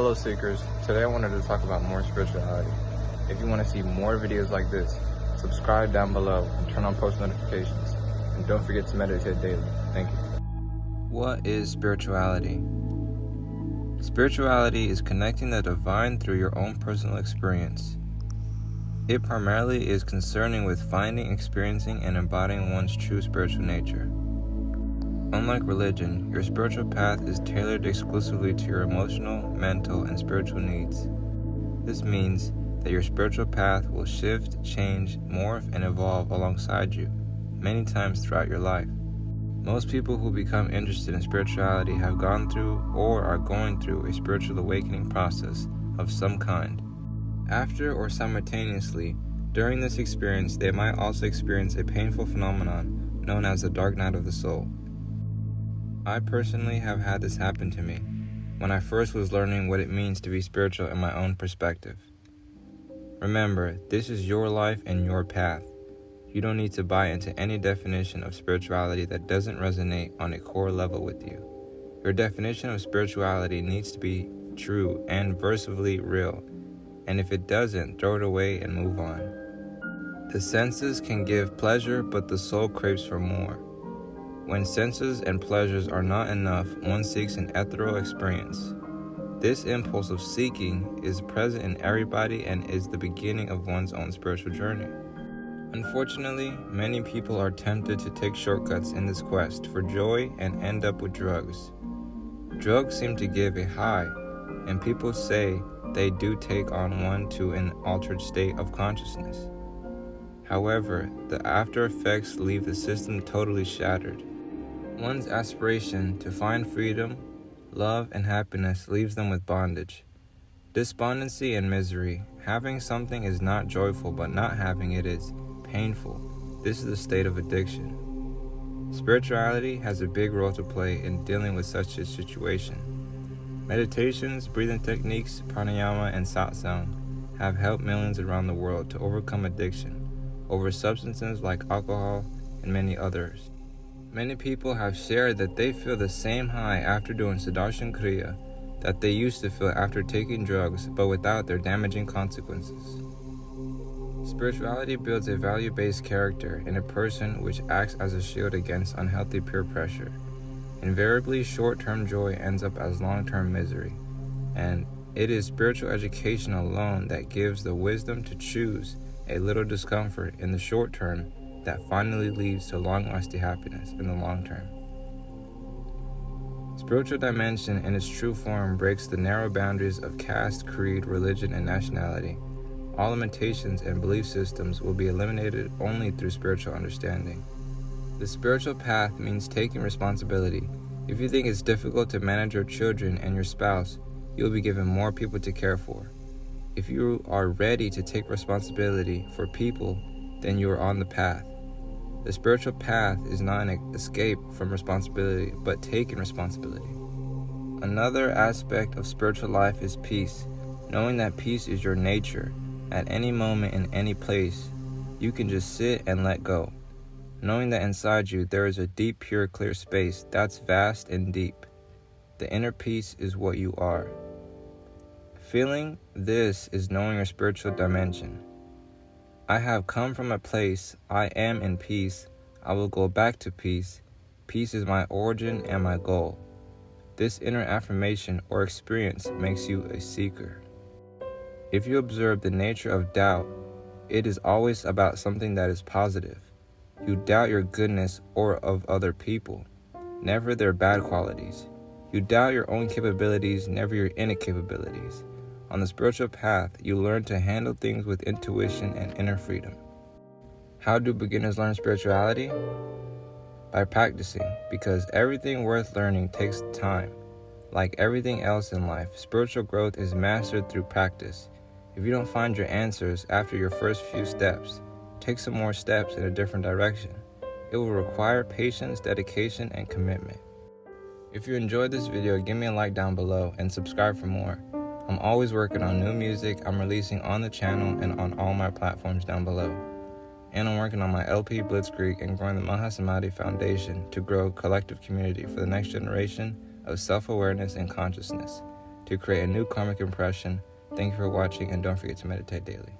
Hello Seekers, today I wanted to talk about more spirituality. If you want to see more videos like this, subscribe down below and turn on post notifications. And don't forget to meditate daily. Thank you. What is spirituality? Spirituality is connecting the divine through your own personal experience. It primarily is concerning with finding, experiencing, and embodying one's true spiritual nature. Unlike religion, your spiritual path is tailored exclusively to your emotional, mental, and spiritual needs. This means that your spiritual path will shift, change, morph, and evolve alongside you many times throughout your life. Most people who become interested in spirituality have gone through or are going through a spiritual awakening process of some kind. After or simultaneously, during this experience, they might also experience a painful phenomenon known as the dark night of the soul. I personally have had this happen to me when I first was learning what it means to be spiritual in my own perspective. Remember, this is your life and your path. You don't need to buy into any definition of spirituality that doesn't resonate on a core level with you. Your definition of spirituality needs to be true and versibly real, and if it doesn't, throw it away and move on. The senses can give pleasure, but the soul craves for more. When senses and pleasures are not enough, one seeks an ethereal experience. This impulse of seeking is present in everybody and is the beginning of one's own spiritual journey. Unfortunately, many people are tempted to take shortcuts in this quest for joy and end up with drugs. Drugs seem to give a high, and people say they do take on one to an altered state of consciousness. However, the after effects leave the system totally shattered. One's aspiration to find freedom, love, and happiness leaves them with bondage, despondency, and misery. Having something is not joyful, but not having it is painful. This is the state of addiction. Spirituality has a big role to play in dealing with such a situation. Meditations, breathing techniques, pranayama, and satsang have helped millions around the world to overcome addiction over substances like alcohol and many others. Many people have shared that they feel the same high after doing Sudarshan Kriya that they used to feel after taking drugs, but without their damaging consequences. Spirituality builds a value-based character in a person which acts as a shield against unhealthy peer pressure. Invariably, short-term joy ends up as long-term misery, and it is spiritual education alone that gives the wisdom to choose a little discomfort in the short term that finally leads to long-lasting happiness in the long term. Spiritual dimension in its true form breaks the narrow boundaries of caste, creed, religion, and nationality. All limitations and belief systems will be eliminated only through spiritual understanding. The spiritual path means taking responsibility. If you think it's difficult to manage your children and your spouse, you'll be given more people to care for. If you are ready to take responsibility for people, then you are on the path. The spiritual path is not an escape from responsibility, but taking responsibility. Another aspect of spiritual life is peace. Knowing that peace is your nature, at any moment in any place, you can just sit and let go. Knowing that inside you there is a deep, pure, clear space that's vast and deep. The inner peace is what you are. Feeling this is knowing your spiritual dimension. I have come from a place, I am in peace, I will go back to peace. Peace is my origin and my goal. This inner affirmation or experience makes you a seeker. If you observe the nature of doubt, it is always about something that is positive. You doubt your goodness or of other people, never their bad qualities. You doubt your own capabilities, never your innate capabilities. On the spiritual path, you learn to handle things with intuition and inner freedom. How do beginners learn spirituality? By practicing, because everything worth learning takes time. Like everything else in life, spiritual growth is mastered through practice. If you don't find your answers after your first few steps, take some more steps in a different direction. It will require patience, dedication, and commitment. If you enjoyed this video, give me a like down below and subscribe for more. I'm always working on new music I'm releasing on the channel and on all my platforms down below. And I'm working on my LP Blitzkrieg and growing the Mahasamadhi Foundation to grow a collective community for the next generation of self-awareness and consciousness. to create a new karmic impression. Thank you for watching, and don't forget to meditate daily.